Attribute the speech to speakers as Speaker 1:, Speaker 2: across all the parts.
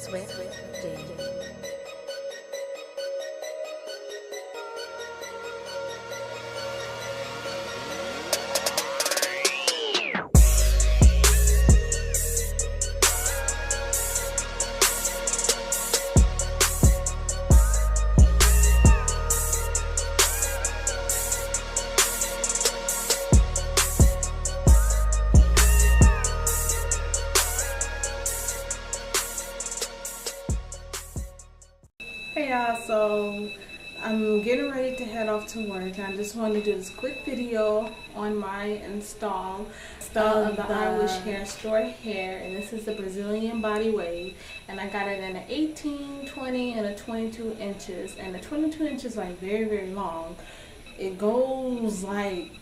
Speaker 1: Swift J.
Speaker 2: Hey y'all, so I'm getting ready to head off to work. I just wanted to do this quick video on my install of the iWish hair store hair, and this is the Brazilian body wave, and I got it in an 18, 20, and a 22 inches, and the 22 inches is like very long. It goes like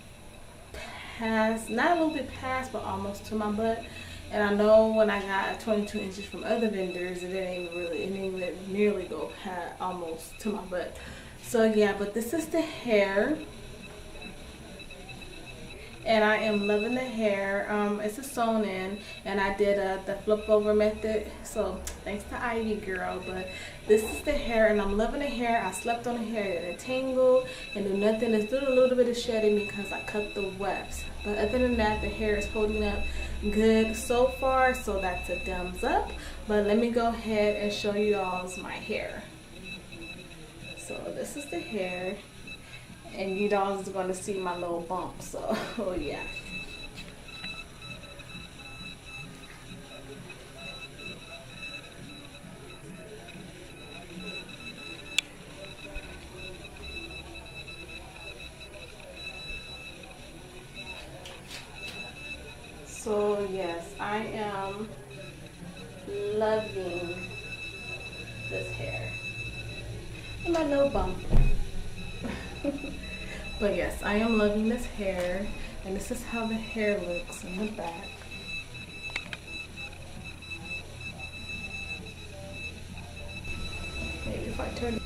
Speaker 2: past, not a little bit past, but almost to my butt. And I know when I got 22 inches from other vendors, it didn't nearly go past, almost to my butt. So yeah, but this is the hair, and I am loving the hair. It's a sewn in, and I did the flip over method, so thanks to Ivy girl. But this is the hair, and I'm loving the hair. I slept on the hair, it didn't tangle and do nothing. It's doing a little bit of shedding because I cut the wefts, but other than that, the hair is holding up good so far, so that's a thumbs up. But let me go ahead and show you all my hair. So this is the hair, and you all is going to see my little bump, so oh yeah. So yes, I am loving this hair and my little bump. But yes, I am loving this hair, and this is how the hair looks in the back. Maybe if I turn.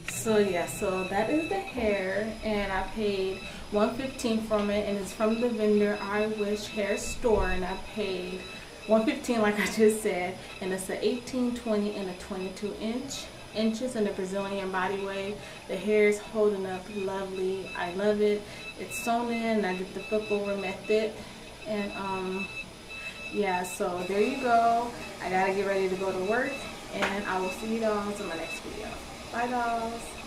Speaker 2: So yeah, so that is the hair, and I paid $115 from it, and it's from the vendor iWish hair store, and I paid $115 like I just said, and it's an 18, 20, and a 22 inches in the Brazilian body wave. The hair is holding up lovely. I love it. It's sewn in, and I did the flip over method, and yeah, so there you go. I gotta get ready to go to work, and I will see you guys in my next video. Bye, dolls.